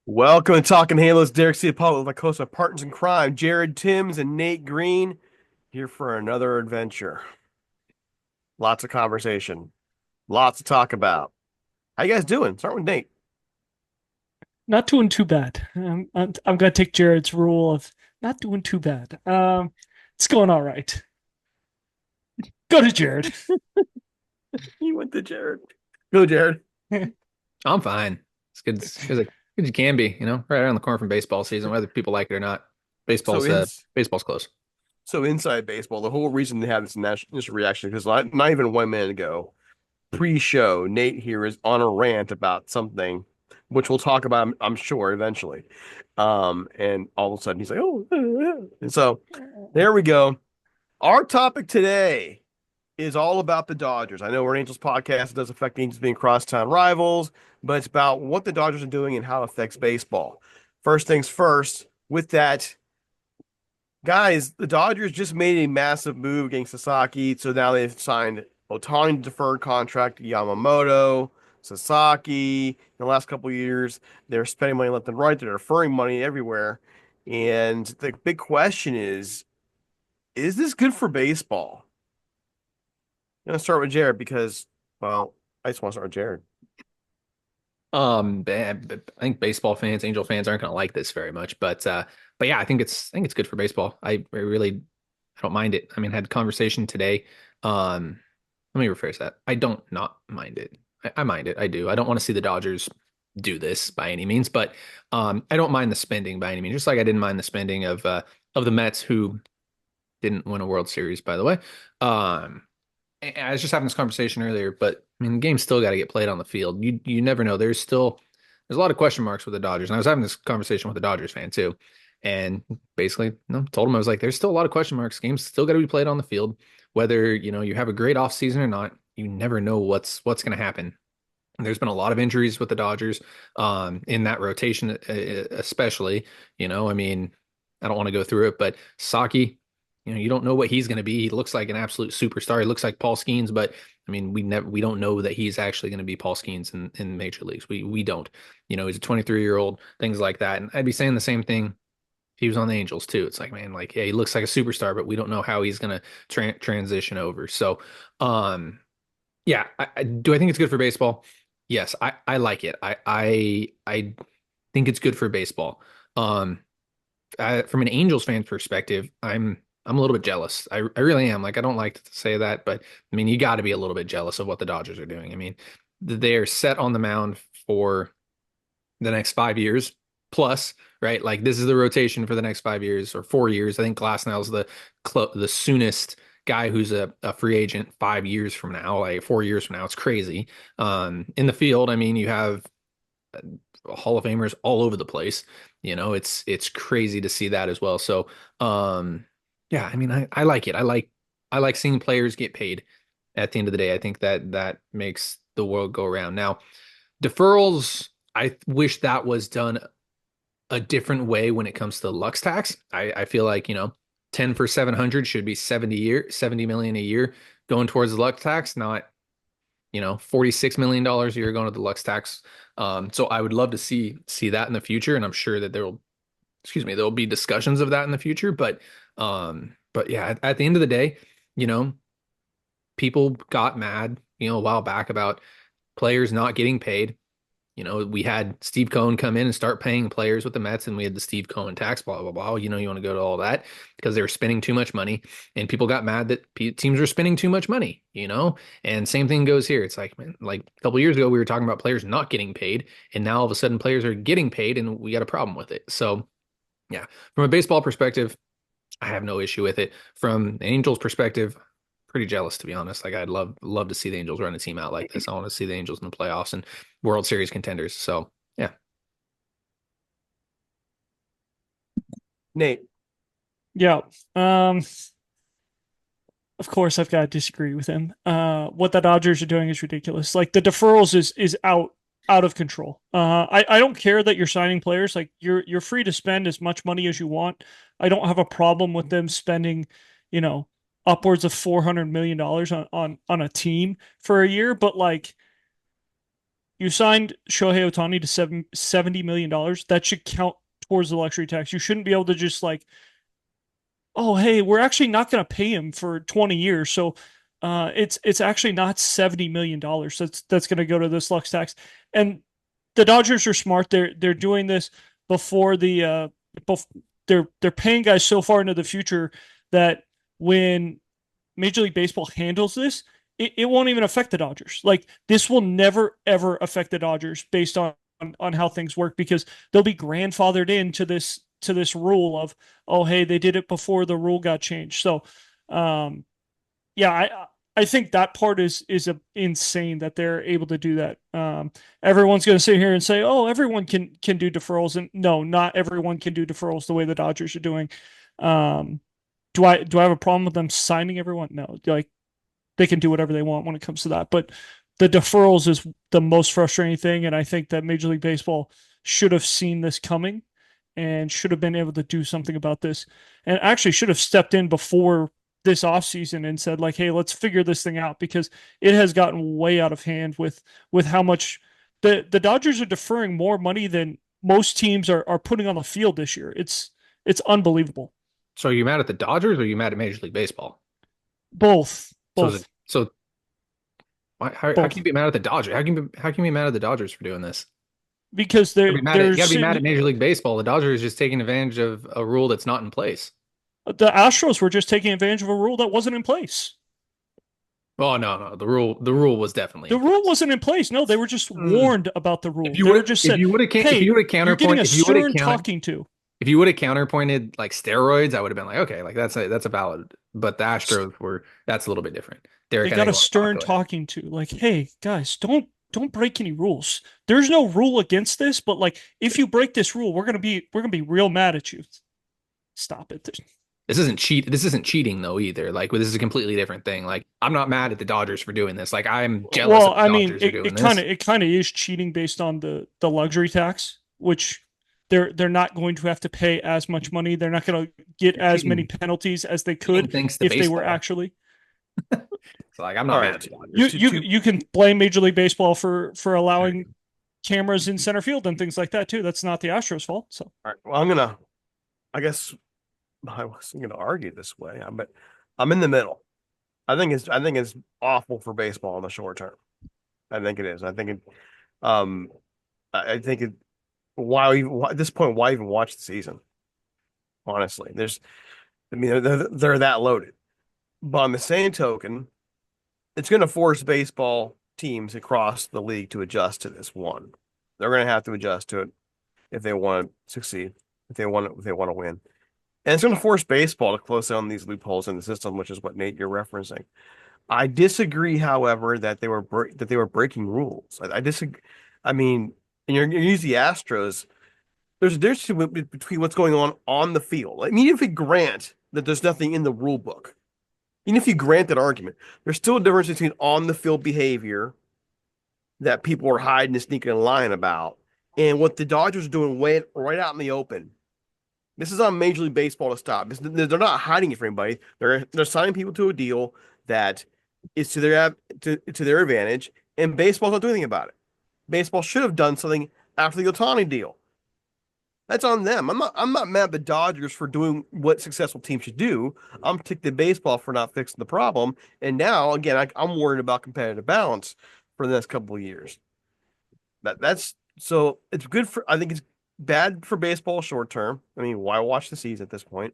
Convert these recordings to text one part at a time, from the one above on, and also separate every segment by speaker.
Speaker 1: Welcome to Talking Halos. Derek Ciapola with my co-host of Partners in Crime, Jared Timms and Nate Green, here for another adventure. Lots of conversation, lots to talk about. How you guys doing? Start with Nate.
Speaker 2: Not doing too bad. I'm gonna take Jared's rule of not doing too bad. It's going all right. Go to Jared.
Speaker 1: He went to Jared. Go, Jared.
Speaker 3: I'm fine. It's good as good as you can be, right around the corner from baseball season, whether people like it or not.
Speaker 1: So
Speaker 3: Baseball's
Speaker 1: in
Speaker 3: uh baseball's close.
Speaker 1: so inside baseball, the whole reason they had this initial reaction because not even 1 minute ago, pre-show, Nate here is on a rant about something, which we'll talk about, I'm sure, eventually. And all of a sudden he's like, "Oh," and so there we go. Our topic today is all about the Dodgers. I know we're an Angels podcast. It does affect the Angels being crosstown rivals, but it's about what the Dodgers are doing and how it affects baseball. First things first, with that, guys, the Dodgers just made a massive move against Sasaki. So now they've signed Otani deferred contract, Yamamoto, Sasaki. In the last couple of years, they're spending money left and right. They're deferring money everywhere. And the big question is this good for baseball? I'm gonna start with Jared because, well, I just want to start with Jared.
Speaker 3: I think baseball fans, Angel fans aren't gonna like this very much, but yeah, I think it's good for baseball. I don't mind it. I mean, I had a conversation today. Let me rephrase that. I don't not mind it. I mind it. I do. I don't want to see the Dodgers do this by any means, but I don't mind the spending by any means. Just like I didn't mind the spending of the Mets, who didn't win a World Series, by the way. I was just having this conversation earlier, but I mean, the game's still got to get played on the field. You never know. There's a lot of question marks with the Dodgers, and I was having this conversation with a Dodgers fan too, and basically, told him I was like, there's still a lot of question marks. Games still got to be played on the field, whether you have a great off season or not. You never know what's going to happen. And there's been a lot of injuries with the Dodgers, in that rotation, especially. I mean, I don't want to go through it, but Saki. You don't know what he's going to be. He looks like an absolute superstar. He looks like Paul Skeens, but I mean, we don't know that he's actually going to be Paul Skeens in major leagues. We don't. He's a 23-year-old, things like that. And I'd be saying the same thing if he was on the Angels too. It's like, man, like, yeah, he looks like a superstar, but we don't know how he's going to transition over. So, yeah, do I think it's good for baseball? Yes, I like it. I think it's good for baseball. Um, from an Angels fan perspective, I'm a little bit jealous. I really am. Like, I don't like to say that, but I mean, you got to be a little bit jealous of what the Dodgers are doing. I mean, they're set on the mound for the next 5 years plus, right? Like, this is the rotation for the next 5 years or 4 years. I think Glasnow's the soonest guy who's a free agent 5 years from now, like 4 years from now. It's crazy. In the field, I mean, you have Hall of Famers all over the place. It's crazy to see that as well. So, yeah, I mean, I like it. I like seeing players get paid at the end of the day. I think that makes the world go around. Now, deferrals, I wish that was done a different way when it comes to the Lux tax. I feel like, 10 for 700 should be 70 million a year going towards the Lux tax, not, $46 million a year going to the Lux tax. So I would love to see that in the future, and I'm sure that there'll be discussions of that in the future. But yeah, at the end of the day, you know, people got mad, a while back about players not getting paid. We had Steve Cohen come in and start paying players with the Mets, and we had the Steve Cohen tax, blah, blah, blah. You want to go to all that because they were spending too much money, and people got mad that teams were spending too much money. And same thing goes here. It's like, man, like a couple years ago, we were talking about players not getting paid, and now all of a sudden players are getting paid, and we got a problem with it. So, yeah, from a baseball perspective, I have no issue with it. From an Angels perspective, pretty jealous, to be honest. Like, I'd love to see the Angels run a team out like this. I want to see the Angels in the playoffs and World Series contenders. So, yeah.
Speaker 1: Nate,
Speaker 2: Yeah. Of course I've got to disagree with him. What the Dodgers are doing is ridiculous. Like the deferrals is out of control. I don't care that you're signing players. Like you're free to spend as much money as you want. I don't have a problem with them spending, you know, upwards of $400 million on a team for a year, but like you signed Shohei Ohtani to $70 million. That should count towards the luxury tax. You shouldn't be able to just like, oh, hey, we're actually not going to pay him for 20 years. So it's actually not $70 million that's going to go to this lux tax. And the Dodgers are smart. They're doing this before they're paying guys so far into the future that when Major League Baseball handles this, it won't even affect the Dodgers. Like this will never ever affect the Dodgers based on how things work because they'll be grandfathered into this rule of, oh, hey, they did it before the rule got changed. So yeah, I think that part is insane that they're able to do that. Everyone's going to sit here and say, "Oh, everyone can do deferrals," and no, not everyone can do deferrals the way the Dodgers are doing. Do I have a problem with them signing everyone? No, like they can do whatever they want when it comes to that. But the deferrals is the most frustrating thing, and I think that Major League Baseball should have seen this coming and should have been able to do something about this, and actually should have stepped in before this offseason and said like, hey, let's figure this thing out because it has gotten way out of hand with how much the Dodgers are deferring more money than most teams are putting on the field this year. It's unbelievable.
Speaker 3: So are you mad at the Dodgers or are you mad at Major League Baseball?
Speaker 2: Both.
Speaker 3: So
Speaker 2: Both.
Speaker 3: how can you be mad at the Dodgers? How can you be mad at the Dodgers for doing this?
Speaker 2: Because
Speaker 3: You gotta be mad at Major League Baseball. The Dodgers is just taking advantage of a rule that's not in place.
Speaker 2: the Astros were just taking advantage of a rule that wasn't in place.
Speaker 3: Oh no, the rule was definitely
Speaker 2: The
Speaker 3: in
Speaker 2: rule
Speaker 3: place.
Speaker 2: wasn't in place. No, they were just
Speaker 3: Mm.
Speaker 2: warned about the rule.
Speaker 3: If you
Speaker 2: They were
Speaker 3: would
Speaker 2: just
Speaker 3: if
Speaker 2: said,
Speaker 3: you would have if
Speaker 2: hey,
Speaker 3: you would have
Speaker 2: you're getting
Speaker 3: counterpoint
Speaker 2: a
Speaker 3: if you would have
Speaker 2: stern talking to.
Speaker 3: if you would have counterpointed like steroids, I would have been like, okay, like that's a valid. But the Astros were that's a little bit different.
Speaker 2: They
Speaker 3: Derek, I
Speaker 2: got
Speaker 3: think
Speaker 2: a
Speaker 3: you want to talk.
Speaker 2: stern
Speaker 3: Go ahead.
Speaker 2: talking to. Like, hey, guys, don't break any rules. There's no rule against this, but like if you break this rule, we're gonna be real mad at you. Stop it.
Speaker 3: This isn't cheating though either. Like this is a completely different thing. Like I'm not mad at the Dodgers for doing this. Like I'm jealous
Speaker 2: Well,
Speaker 3: of the
Speaker 2: I mean,
Speaker 3: Dodgers for
Speaker 2: it,
Speaker 3: doing
Speaker 2: it kind
Speaker 3: this.
Speaker 2: of it kind of is cheating based on the luxury tax, which they're not going to have to pay as much money. They're not going to get
Speaker 3: You're
Speaker 2: as many
Speaker 3: cheating,
Speaker 2: penalties as they
Speaker 3: cheating
Speaker 2: could
Speaker 3: thanks to
Speaker 2: if they were
Speaker 3: baseball.
Speaker 2: actually.
Speaker 3: So like I'm
Speaker 1: All
Speaker 3: not mad
Speaker 1: right,
Speaker 3: at the Dodgers.
Speaker 2: You
Speaker 1: to,
Speaker 2: you
Speaker 1: to
Speaker 2: you can blame Major League Baseball for allowing cameras in center field and things like that too. That's not the Astros' fault. So
Speaker 1: all right. Well, I guess I wasn't gonna argue this way, but I'm in the middle. I think it's awful for baseball in the short term. I think it is. Um, I think it. Why at this point? Why even watch the season? Honestly, I mean, they're that loaded. But on the same token, it's going to force baseball teams across the league to adjust to this one. They're going to have to adjust to it if they want to succeed, if they want to win. And it's going to force baseball to close down these loopholes in the system, which is what Nate you're referencing. I disagree, however, that they were breaking rules. I disagree. I mean, and you're using the Astros. There's a difference between what's going on the field. I mean, if we grant that there's nothing in the rule book, even if you grant that argument, there's still a difference between on the field behavior that people are hiding and sneaking and lying about and what the Dodgers are doing right out in the open. This is on Major League Baseball to stop. They're not hiding it from anybody. They're signing people to a deal that is to their advantage, and baseball's not doing anything about it. Baseball should have done something after the Ohtani deal. That's on them. I'm not mad at the Dodgers for doing what successful teams should do. I'm ticked at baseball for not fixing the problem. And now, again, I'm worried about competitive balance for the next couple of years. That's so it's good for. I think it's bad for baseball short term. I mean, why watch the season at this point?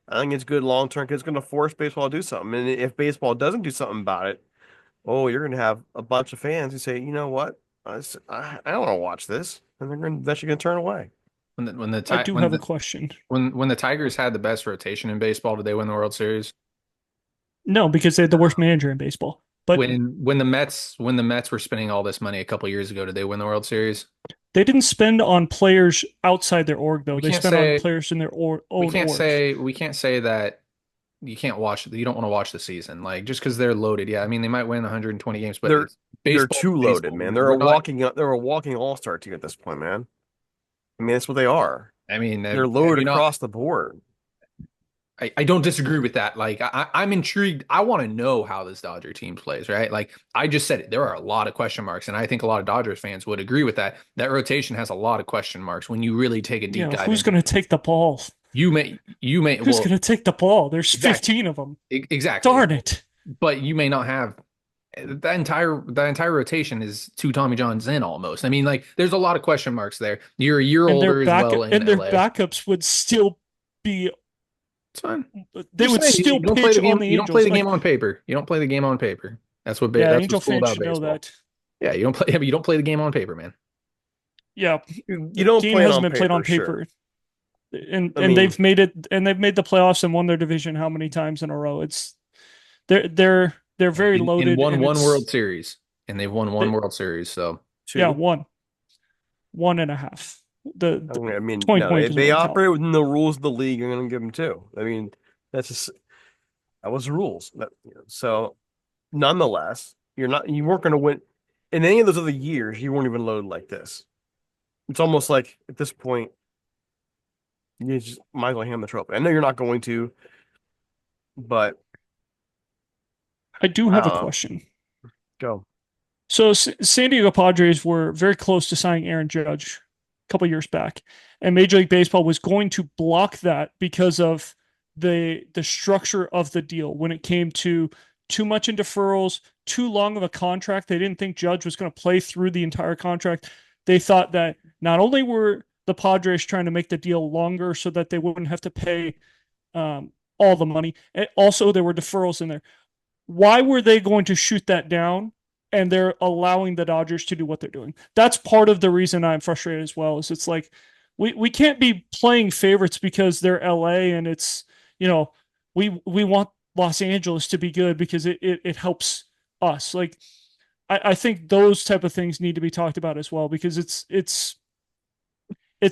Speaker 1: I think it's good long term because it's going to force baseball to do something. And if baseball doesn't do something about it, oh, you're going to have a bunch of fans who say, you know what, I don't want to watch this, and they're eventually going to turn away.
Speaker 3: When the
Speaker 2: I
Speaker 3: ti-
Speaker 2: do have a question.
Speaker 3: when the Tigers had the best rotation in baseball, did they win the World Series?
Speaker 2: No, because they had the worst manager in baseball. But
Speaker 3: When the Mets were spending all this money a couple years ago, did they win the World Series?
Speaker 2: they didn't spend on players outside their org though.
Speaker 3: We
Speaker 2: They
Speaker 3: can't
Speaker 2: spent on
Speaker 3: say
Speaker 2: players in their
Speaker 3: we
Speaker 2: own
Speaker 3: can't
Speaker 2: org.
Speaker 3: say we can't say that you don't want to watch the season like just because they're loaded. Yeah, I mean they might win 120 games, but
Speaker 1: They're
Speaker 3: it's
Speaker 1: they're
Speaker 3: baseball.
Speaker 1: too loaded,
Speaker 3: Baseball.
Speaker 1: man.
Speaker 3: We're not.
Speaker 1: They're a walking all-star team at this point, man. I mean, that's what they are.
Speaker 3: I mean,
Speaker 1: They're
Speaker 3: have
Speaker 1: loaded
Speaker 3: you not?
Speaker 1: across the board.
Speaker 3: I don't disagree with that. Like I'm intrigued. I want to know how this Dodger team plays, right? Like I just said it, there are a lot of question marks, and I think a lot of Dodgers fans would agree with that. That rotation has a lot of question marks when you really take a deep
Speaker 2: Yeah,
Speaker 3: dive
Speaker 2: who's
Speaker 3: into
Speaker 2: going to
Speaker 3: it.
Speaker 2: take the ball? Who's
Speaker 3: Well,
Speaker 2: going to take the ball? There's
Speaker 3: exactly,
Speaker 2: 15 of them.
Speaker 3: exactly.
Speaker 2: Darn it.
Speaker 3: But you may not have that entire rotation is two Tommy Johns in almost. I mean, like there's a lot of question marks there. You're a year older as well in
Speaker 2: Their
Speaker 3: LA.
Speaker 2: backups would still be
Speaker 3: It's fine.
Speaker 2: they
Speaker 3: Just
Speaker 2: would
Speaker 3: saying,
Speaker 2: still
Speaker 3: you don't play
Speaker 2: pitch
Speaker 3: the
Speaker 2: on
Speaker 3: game.
Speaker 2: the
Speaker 3: You don't play
Speaker 2: Angels.
Speaker 3: the game
Speaker 2: Like,
Speaker 3: on paper. You don't play the game on paper.
Speaker 2: yeah,
Speaker 3: That's
Speaker 2: Angel
Speaker 3: what's cool
Speaker 2: fans
Speaker 3: about
Speaker 2: should know
Speaker 3: baseball.
Speaker 2: that.
Speaker 3: Yeah, you don't play. Yeah, but you don't play the game on paper, man.
Speaker 2: Yeah,
Speaker 1: You
Speaker 2: the
Speaker 1: don't
Speaker 2: game
Speaker 1: play it
Speaker 2: hasn't
Speaker 1: on
Speaker 2: been played
Speaker 1: paper,
Speaker 2: on
Speaker 1: sure.
Speaker 2: paper. And
Speaker 1: I mean,
Speaker 2: they've made the playoffs and won their division how many times in a row? It's they're very
Speaker 3: In
Speaker 2: loaded
Speaker 3: won
Speaker 2: and
Speaker 3: one
Speaker 2: it's
Speaker 3: World Series, and they've won one
Speaker 2: they,
Speaker 3: World Series. So
Speaker 2: yeah,
Speaker 1: two.
Speaker 2: one and a half. The
Speaker 1: I mean, no,
Speaker 2: 2020 doesn't
Speaker 1: they
Speaker 2: really count.
Speaker 1: operate within the rules of the league. I'm going to give them two. I mean, that's just that was the rules. So, nonetheless, you weren't going to win in any of those other years. You weren't even loaded like this. It's almost like at this point, you just might as well hand the trophy. I know you're not going to, but
Speaker 2: I do
Speaker 1: I
Speaker 2: have a
Speaker 1: don't know.
Speaker 2: question.
Speaker 1: Go.
Speaker 2: So San Diego Padres were very close to signing Aaron Judge a couple years back, and Major League Baseball was going to block that because of the structure of the deal when it came to too much in deferrals, too long of a contract. They didn't think Judge was going to play through the entire contract. They thought that not only were the Padres trying to make the deal longer so that they wouldn't have to pay all the money, also there were deferrals in there. Why were they going to shoot that down and they're allowing the Dodgers to do what they're doing? That's part of the reason I'm frustrated as well. Is it's like we can't be playing favorites because they're LA and it's you know we want Los Angeles to be good because it helps us. Like I think those type of things need to be talked about as well because it's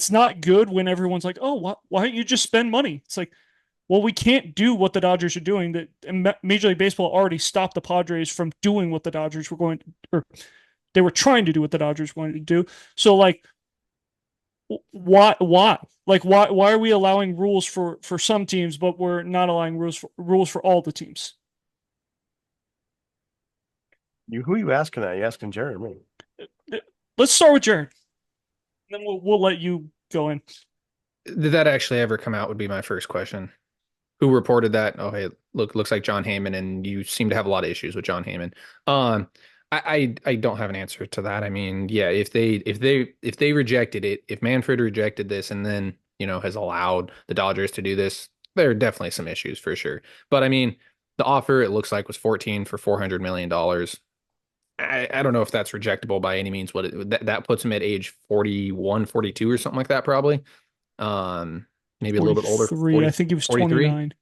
Speaker 2: not good when everyone's like, oh, why don't you just spend money? It's like, well, we can't do what the Dodgers are doing. That Major League Baseball already stopped the Padres from doing what the Dodgers were going to, or they were trying to do what the Dodgers wanted to do. So like, why, like, why are we allowing rules for some teams, but we're not allowing rules for all the teams?
Speaker 1: Who are you asking that? You asking Jerry or me?
Speaker 2: Let's start with Jared, then we'll let you go in.
Speaker 3: did that actually ever come out? Would be my first question. Who reported that? Oh, hey, looks like John Heyman, and you seem to have a lot of issues with John Heyman. Um, I don't have an answer to that. I mean, yeah, if they rejected it, if Manfred rejected this, and then has allowed the Dodgers to do this, there are definitely some issues for sure. But I mean, the offer it looks like was 14 for $400 million. I don't know if that's rejectable by any means. That puts him at age 41, 42 or something like that, probably. Maybe a little bit older,
Speaker 2: 43. I
Speaker 3: 40,
Speaker 2: think he was
Speaker 3: 43.
Speaker 2: 29.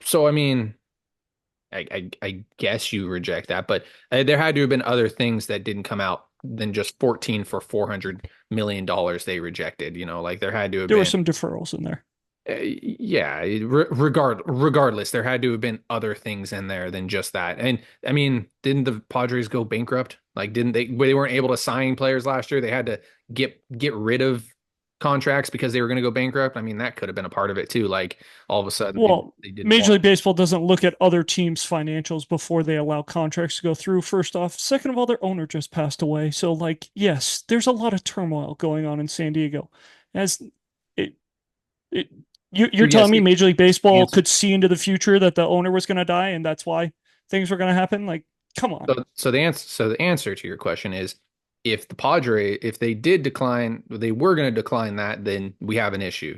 Speaker 3: So, I mean, I guess you reject that, but there had to have been other things that didn't come out than just 14 for $400 million they rejected. Like there had to have
Speaker 2: There were
Speaker 3: been,
Speaker 2: some deferrals in there.
Speaker 3: yeah, regardless, there had to have been other things in there than just that. And I mean, didn't the Padres go bankrupt? Like, didn't they weren't able to sign players last year? They had to get rid of contracts because they were going to go bankrupt. I mean, that could have been a part of it too. Like all of a sudden
Speaker 2: Well,
Speaker 3: they didn't
Speaker 2: Major
Speaker 3: want.
Speaker 2: League Baseball doesn't look at other teams' financials before they allow contracts to go through, first off. Second of all, their owner just passed away. So, like, yes, there's a lot of turmoil going on in San Diego. As it, it
Speaker 3: So
Speaker 2: you're
Speaker 3: yes,
Speaker 2: telling me Major League Baseball
Speaker 3: answer.
Speaker 2: could see into the future that the owner was going to die and that's why things were going to happen? Like, come on.
Speaker 3: So the answer to your question is if they did decline, they were going to decline that, then we have an issue.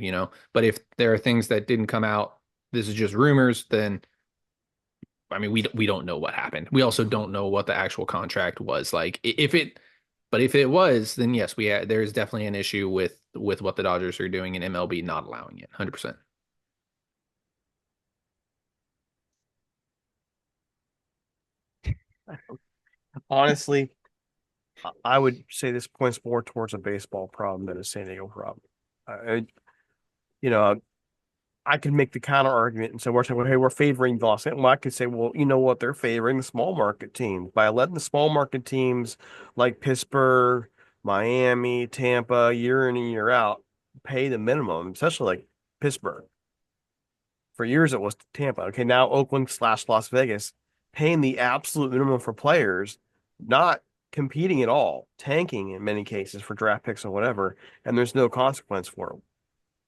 Speaker 3: But if there are things that didn't come out, this is just rumors, then I mean we don't know what happened. We also don't know what the actual contract was like. If it was, then yes, there's definitely an issue with what the Dodgers are doing and MLB not allowing it. 100%.
Speaker 1: Honestly, I would say this points more towards a baseball problem than a San Diego problem. I, you know, I could make the counter argument and say we're saying, well, hey, we're favoring Los Angeles. Well, I could say, well, you know what? They're favoring the small market teams by letting the small market teams like Pittsburgh, Miami, Tampa, year in and year out, pay the minimum, especially like Pittsburgh. For years it was Tampa. Okay, now Oakland slash Las Vegas paying the absolute minimum for players, not competing at all, tanking in many cases for draft picks or whatever, and there's no consequence for them.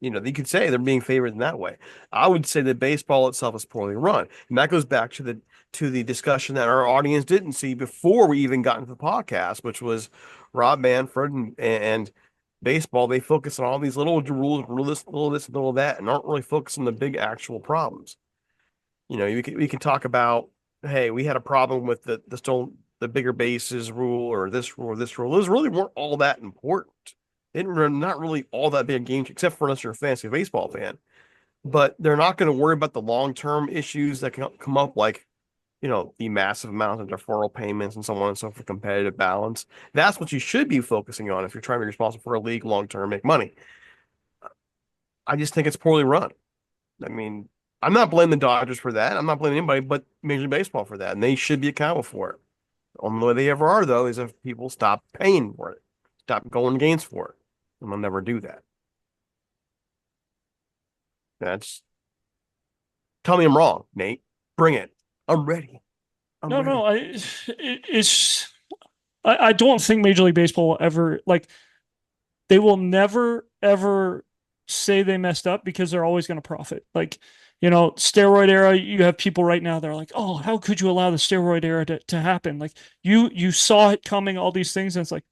Speaker 1: You could say they're being favored in that way. I would say that baseball itself is poorly run, and that goes back to the discussion that our audience didn't see before we even got into the podcast, which was Rob Manfred and baseball. They focus on all these little rules, little this, little that, and aren't really focused on the big actual problems. We can talk about, hey, we had a problem with the bigger bases rule or this rule or this rule. Those really weren't all that important. Not really all that big games, except for unless you're a fantasy baseball fan. But they're not going to worry about the long-term issues that can come up, like, the massive amount of deferral payments and so on and so forth, competitive balance. That's what you should be focusing on if you're trying to be responsible for a league long-term, make money. I just think it's poorly run. I mean, I'm not blaming the Dodgers for that. I'm not blaming anybody but Major League Baseball for that, and they should be accountable for it. The only way they ever are, though, is if people stop paying for it, stop going to games for it, and they'll never do that. That's Tell me I'm wrong, Nate. Bring it. I'm ready. I'm
Speaker 2: No,
Speaker 1: ready.
Speaker 2: no, it's I don't think Major League Baseball will ever like they will never ever say they messed up because they're always going to profit. Like, steroid era, you have people right now that are like, oh, how could you allow the steroid era to happen? Like you saw it coming, all these things, and it's like,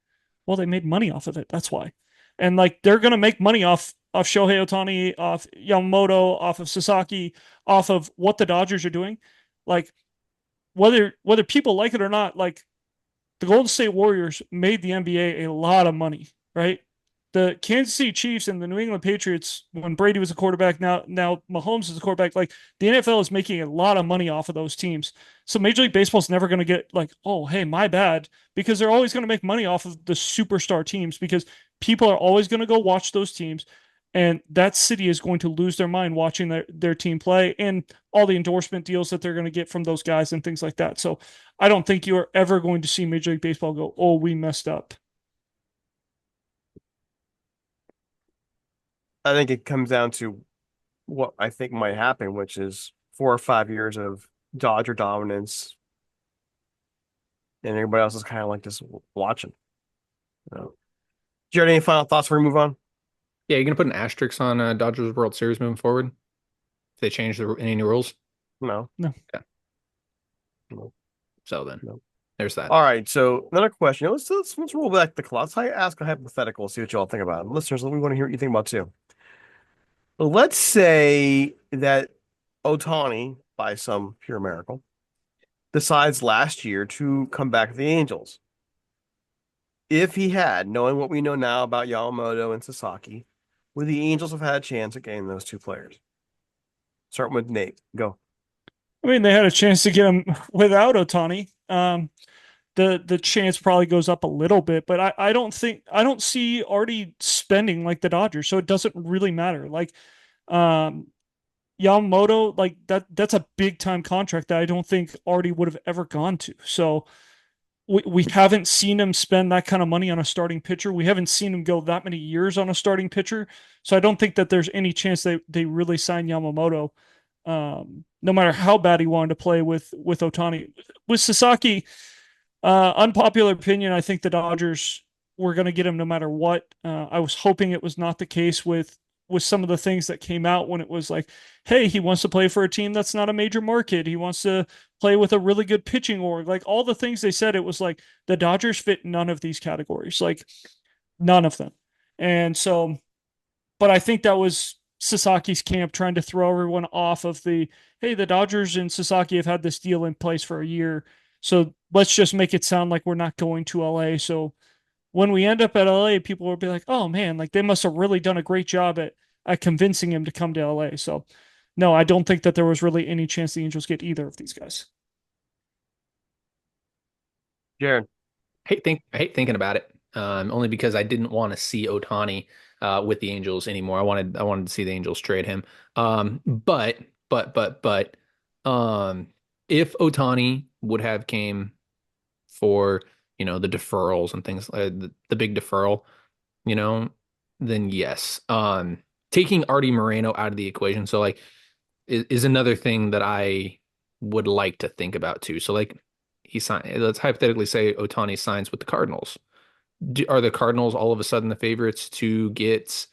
Speaker 2: well, they made money off of it. That's why. And like they're gonna make money off Shohei Ohtani, off Yamamoto, off of Sasaki, off of what the Dodgers are doing. Like whether people like it or not, like the Golden State Warriors made the NBA a lot of money, right? The Kansas City Chiefs and the New England Patriots, when Brady was a quarterback, now Mahomes is a quarterback. Like the NFL is making a lot of money off of those teams. So Major League Baseball is never going to get like, oh, hey, my bad, because they're always going to make money off of the superstar teams because people are always going to go watch those teams, and that city is going to lose their mind watching their team play and all the endorsement deals that they're going to get from those guys and things like that. So I don't think you are ever going to see Major League Baseball go, oh, we messed up.
Speaker 1: I think it comes down to what I think might happen, which is 4 or 5 years of Dodger dominance, and everybody else is kind of like just watching. Do you have any final thoughts before we move on?
Speaker 3: Yeah, you're gonna put an asterisk on Dodgers World Series moving forward if they change any new rules.
Speaker 1: No.
Speaker 2: No.
Speaker 3: Yeah.
Speaker 1: No.
Speaker 3: So then,
Speaker 1: No.
Speaker 3: there's that.
Speaker 1: All right. So another question. Let's roll back the clock. Let's ask a hypothetical. See what you all think about it. Listeners, we want to hear what you think about too. Let's say that Otani, by some pure miracle, decides last year to come back to the Angels. If he had, knowing what we know now about Yamamoto and Sasaki, would the Angels have had a chance at getting those two players? Starting with Nate. Go.
Speaker 2: I mean, they had a chance to get him without Ohtani. The chance probably goes up a little bit, but I don't see Artie spending like the Dodgers, so it doesn't really matter. Like um Yamamoto, like that's a big time contract that I don't think Artie would have ever gone to. So we haven't seen him spend that kind of money on a starting pitcher. We haven't seen him go that many years on a starting pitcher. So I don't think that there's any chance they really sign Yamamoto. No matter how bad he wanted to play with Ohtani. With Sasaki, unpopular opinion, I think the Dodgers were going to get him no matter what. I was hoping it was not the case with some of the things that came out when it was like, hey, he wants to play for a team that's not a major market. He wants to play with a really good pitching org. Like all the things they said, it was like the Dodgers fit none of these categories, like none of them. And so, but I think that was Sasaki's camp trying to throw everyone off of hey, the Dodgers and Sasaki have had this deal in place for a year. So let's just make it sound like we're not going to LA. So when we end up at LA, people will be like, oh man, like they must have really done a great job at convincing him to come to LA. So no, I don't think that there was really any chance the Angels get either of these guys.
Speaker 1: Jared.
Speaker 3: I hate thinking about it. Only because I didn't want to see Ohtani with the Angels anymore. I wanted to see the Angels trade him. But if Ohtani would have came for the deferrals and things, the big deferral, you know, then yes. Taking Artie Moreno out of the equation, so like is another thing that I would like to think about too. So like he signed, let's hypothetically say Otani signs with the Cardinals. Are the Cardinals all of a sudden the favorites to get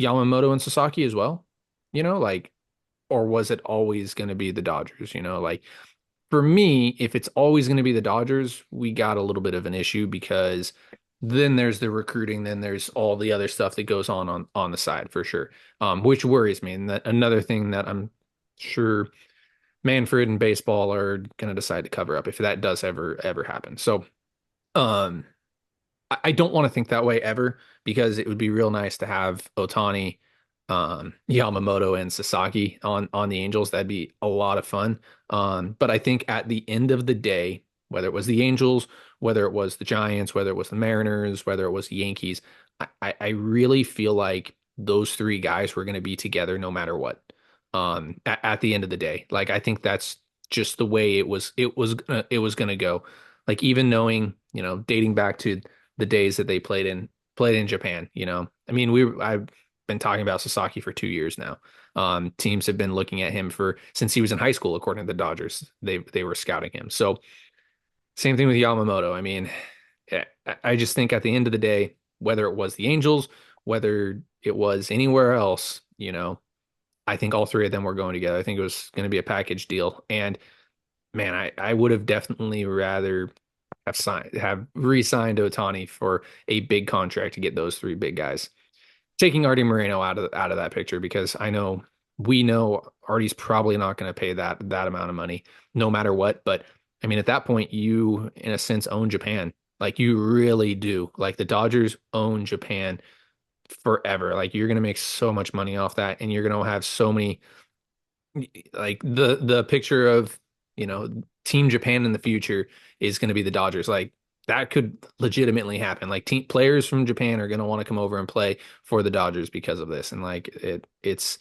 Speaker 3: Yamamoto and Sasaki as well? Like, or was it always going to be the Dodgers? Like for me, if it's always going to be the Dodgers, we got a little bit of an issue because then there's the recruiting, then there's all the other stuff that goes on the side for sure, which worries me. And that another thing that I'm sure Manfred and baseball are going to decide to cover up if that does ever happen. So, um, I don't want to think that way ever because it would be real nice to have Otani, Yamamoto, and Sasaki on the Angels. That'd be a lot of fun. But I think at the end of the day, whether it was the Angels, whether it was the Giants, whether it was the Mariners, whether it was the Yankees, I really feel like those three guys were going to be together no matter what. At the end of the day, like I think that's just the way it was going to go. Like even knowing, dating back to the days that they played in Japan, I mean, I've been talking about Sasaki for 2 years now. Teams have been looking at him for since he was in high school, according to the Dodgers. They were scouting him. So same thing with Yamamoto. I mean, I just think at the end of the day, whether it was the Angels, whether it was anywhere else, I think all three of them were going together. I think it was going to be a package deal. And man, I would have definitely rather have re-signed Otani for a big contract to get those three big guys. Taking Artie Moreno out of that picture because we know Artie's probably not going to pay that amount of money no matter what. But I mean, at that point, you in a sense own Japan. Like you really do. Like the Dodgers own Japan forever. Like you're going to make so much money off that, and you're going to have so many like the picture of Team Japan in the future is going to be the Dodgers. Like that could legitimately happen. Like team players from Japan are going to want to come over and play for the Dodgers because of this, and like it's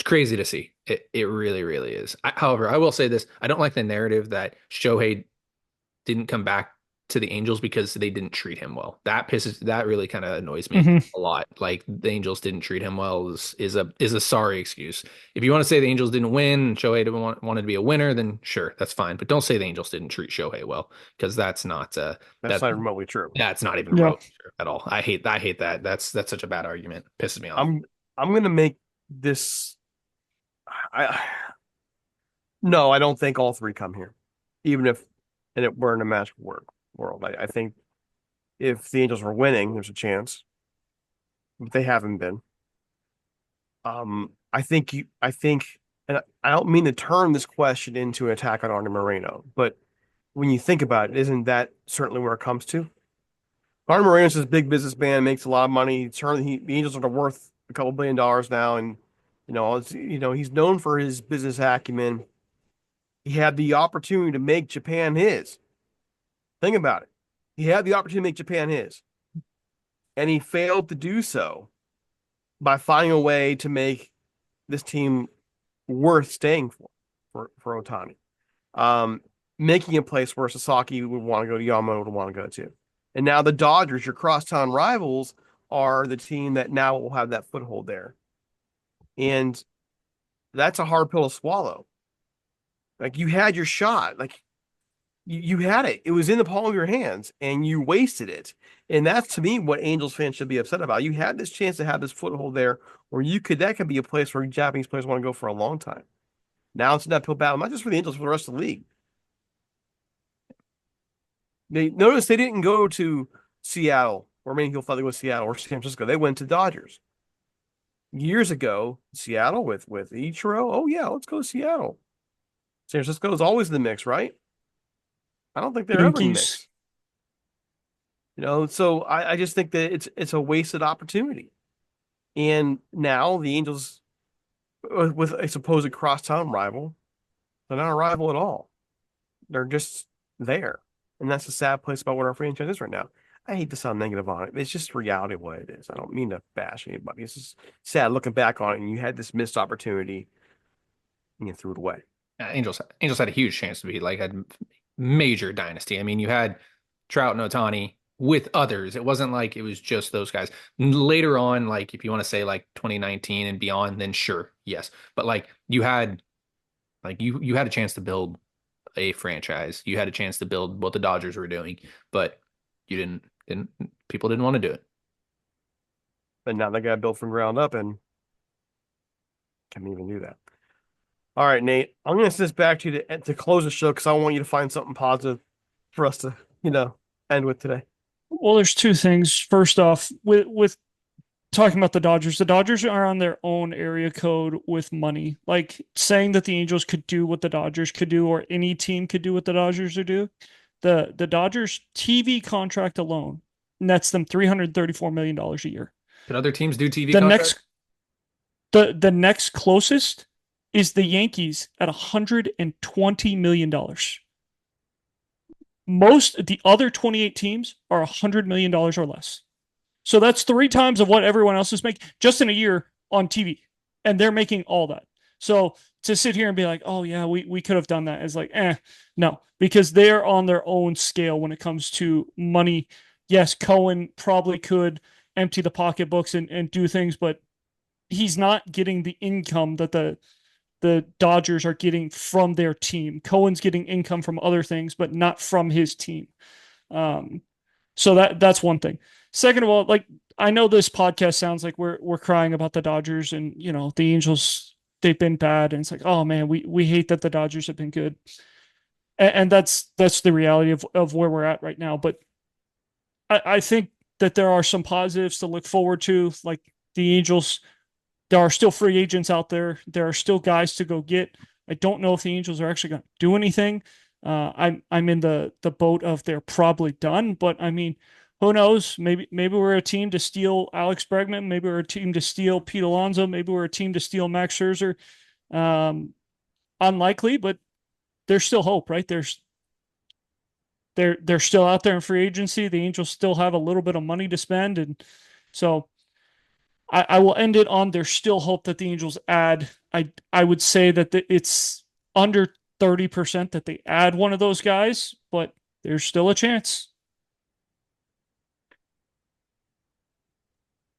Speaker 3: crazy to see. It really really is. However, I will say this: I don't like the narrative that Shohei didn't come back to the Angels because they didn't treat him well. That really kind of annoys me
Speaker 2: Hmm.
Speaker 3: a lot. Like the Angels didn't treat him well is a sorry excuse. If you want to say the Angels didn't win and Shohei didn't wanted to be a winner, then sure, that's fine. But don't say the Angels didn't treat Shohei well because
Speaker 1: That's
Speaker 3: that
Speaker 1: not remotely true.
Speaker 3: that's not even
Speaker 2: Yeah.
Speaker 3: remotely true at all. I hate that. That's such a bad argument. Pisses me off.
Speaker 1: I'm gonna make this. I no, I don't think all three come here, even if and it were in a match world. I think if the Angels were winning, there's a chance, but they haven't been. I think, and I don't mean to turn this question into an attack on Arnie Moreno, but when you think about it, isn't that certainly where it comes to? Arnie Moreno's this big businessman, makes a lot of money. Certainly, the Angels are worth a couple $1 billion now, and he's known for his business acumen. He had the opportunity to make Japan his. Think about it. He had the opportunity to make Japan his, and he failed to do so by finding a way to make this team worth staying for Otani. Um, Making a place where Sasaki would want to go to, Yamamoto would want to go to. And now the Dodgers, your crosstown rivals, are the team that now will have that foothold there. And that's a hard pill to swallow. Like you had your shot. Like you had it. It was in the palm of your hands and you wasted it. And that's to me what Angels fans should be upset about. You had this chance to have this foothold there where that could be a place where Japanese players want to go for a long time. Now it's an uphill battle, not just for the Angels, for the rest of the league. They notice they didn't go to Seattle, or many people thought they go to Seattle or San Francisco. They went to Dodgers. Years ago, Seattle with Ichiro. Oh yeah, let's go to Seattle. San Francisco is always in the mix, right? I don't think they're ever in the
Speaker 2: Yankees.
Speaker 1: mix. So I just think that it's a wasted opportunity. And now the Angels, with a supposed crosstown rival, they're not a rival at all. They're just there. And that's the sad place about what our franchise is right now. I hate to sound negative on it. It's just reality of what it is. I don't mean to bash anybody. It's just sad looking back on it and you had this missed opportunity and you threw it away.
Speaker 3: Angels had a huge chance to be like had major dynasty. I mean, you had Trout and Otani. with others. It wasn't like it was just those guys. Later on, like if you want to say like 2019 and beyond, then sure, yes. But like you had a chance to build a franchise. You had a chance to build what the Dodgers were doing, but you didn't people didn't want to do it.
Speaker 1: But now they got to build from ground up and can't even do that. All right, Nate, I'm going to send this back to you to close the show because I want you to find something positive for us to, end with today.
Speaker 2: Well, there's two things. First off, with talking about the Dodgers are on their own area code with money. Like saying that the Angels could do what the Dodgers could do, or any team could do what the Dodgers are do. The Dodgers TV contract alone nets them $334 million a year.
Speaker 3: Can other teams do TV
Speaker 2: The
Speaker 3: contracts?
Speaker 2: next the next closest is the Yankees at $120 million. Most the other 28 teams are $100 million or less. So that's 3 times of what everyone else is making just in a year on TV. And they're making all that. So to sit here and be like, oh yeah, we could have done that is like, no, because they're on their own scale when it comes to money. Yes, Cohen probably could empty the pocketbooks and do things, but he's not getting the income that the Dodgers are getting from their team. Cohen's getting income from other things, but not from his team. So that's one thing. Second of all, like I know this podcast sounds like we're crying about the Dodgers and the Angels, they've been bad, and it's like, oh man, we hate that the Dodgers have been good. And that's the reality of where we're at right now. But I think that there are some positives to look forward to, like the Angels. There are still free agents out there. There are still guys to go get. I don't know if the Angels are actually going to do anything. I'm in the boat of they're probably done, but I mean, who knows? Maybe we're a team to steal Alex Bregman. Maybe we're a team to steal Pete Alonso. Maybe we're a team to steal Max Scherzer. Unlikely, but there's still hope, right? They're still out there in free agency. The Angels still have a little bit of money to spend, and so I will end it on there's still hope that the Angels add. I would say that it's under 30% that they add one of those guys, but there's still a chance.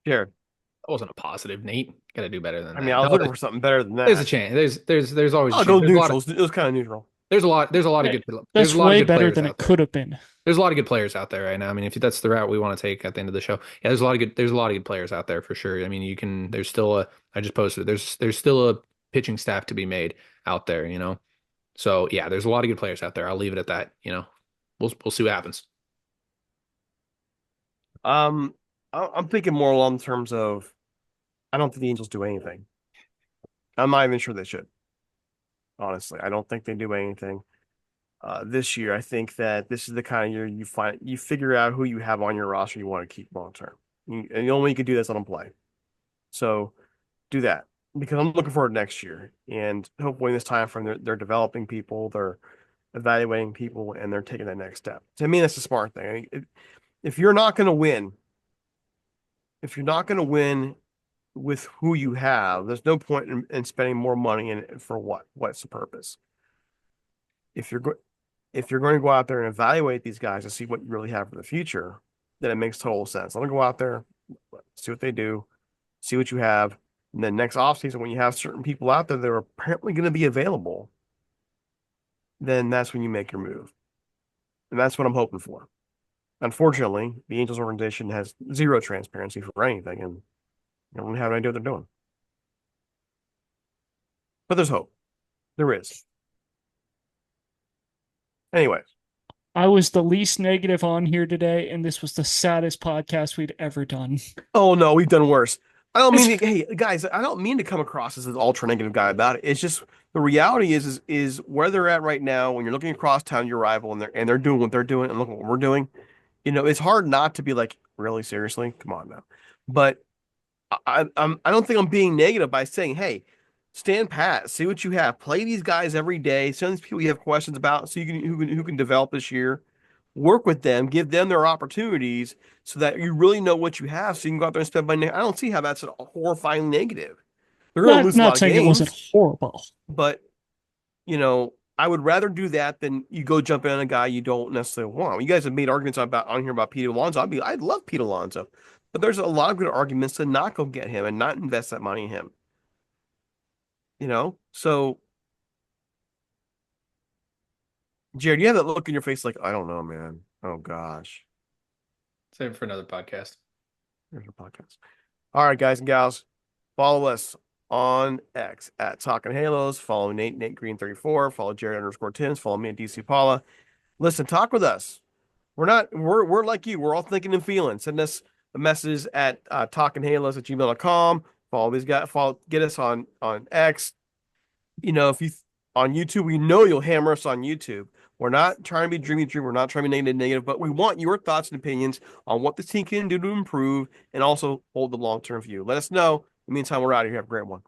Speaker 1: Jared,
Speaker 3: That wasn't a positive, Nate. Got to do better than
Speaker 1: I
Speaker 3: that.
Speaker 1: mean, I was looking for something better than that.
Speaker 3: There's a chance. There's always a
Speaker 1: I'll
Speaker 3: chance.
Speaker 1: go
Speaker 3: There's a lot
Speaker 1: neutral.
Speaker 3: of,
Speaker 1: It was kind of neutral.
Speaker 3: there's a lot of good
Speaker 2: That's
Speaker 3: there's a lot of
Speaker 2: way
Speaker 3: good
Speaker 2: better
Speaker 3: players
Speaker 2: than
Speaker 3: out
Speaker 2: it
Speaker 3: there.
Speaker 2: could have been.
Speaker 3: There's a lot of good players out there right now. I mean, if that's the route we want to take at the end of the show, yeah, there's a lot of good players out there for sure. I mean, there's still I just posted there's still a pitching staff to be made out there. So yeah, there's a lot of good players out there. I'll leave it at that. We'll see what happens.
Speaker 1: I'm thinking more along the terms of I don't think the Angels do anything. I'm not even sure they should. Honestly, I don't think they do anything. This year, I think that this is the kind of year you figure out who you have on your roster you want to keep long term. And the only way you can do that is let them play. So do that because I'm looking forward to next year. And hopefully, in this time frame, they're developing people, they're evaluating people, and they're taking that next step. To me, that's a smart thing. I mean, if you're not going to win, if you're not going to win with who you have, there's no point in spending more money in it for what? What's the purpose? If you're if you're going to go out there and evaluate these guys to see what you really have for the future, then it makes total sense. Let them go out there, see what they do, see what you have, and then next offseason, when you have certain people out there that are apparently going to be available, then that's when you make your move. And that's what I'm hoping for. Unfortunately, the Angels organization has zero transparency for anything, and they don't have any idea what they're doing. But there's hope. There is. Anyways,
Speaker 2: I was the least negative on here today, and this was the saddest podcast we'd ever done.
Speaker 1: oh no, we've done worse. I don't mean to, hey guys, I don't mean to come across as an ultra negative guy about it. It's just the reality is where they're at right now when you're looking across town, your rival, and they're doing what they're doing and look what we're doing. It's hard not to be like, really seriously, come on now. But I don't think I'm being negative by saying, hey, stand pat, see what you have, play these guys every day, some of these people you have questions about, so you can who can develop this year, work with them, give them their opportunities, so that you really know what you have, so you can go out there and spend money. I don't see how that's a horrifying negative. They're going to lose a lot
Speaker 2: Not
Speaker 1: of
Speaker 2: saying it wasn't
Speaker 1: games,
Speaker 2: horrible.
Speaker 1: but you know, I would rather do that than you go jump in on a guy you don't necessarily want. You guys have made arguments about on here about Pete Alonso. I'd love Pete Alonso, but there's a lot of good arguments to not go get him and not invest that money in him. So Jared, you have that look in your face like, I don't know, man. Oh gosh.
Speaker 3: Save it for another podcast.
Speaker 1: There's a podcast. All right, guys and gals, follow us on X at Talking Halos. Follow Nate Green 34. Follow Jared _Tins. Follow me at DC Paula. Listen, talk with us. We're like you. We're all thinking and feeling. Send us a message at talkinghalos@gmail.com. Follow these guys. Get us on X. If you on YouTube, we know you'll hammer us on YouTube. We're not trying to be dreamy. We're not trying to be negative, but we want your thoughts and opinions on what this team can do to improve and also hold the long-term view. Let us know. In the meantime, we're out of here. Have a great one.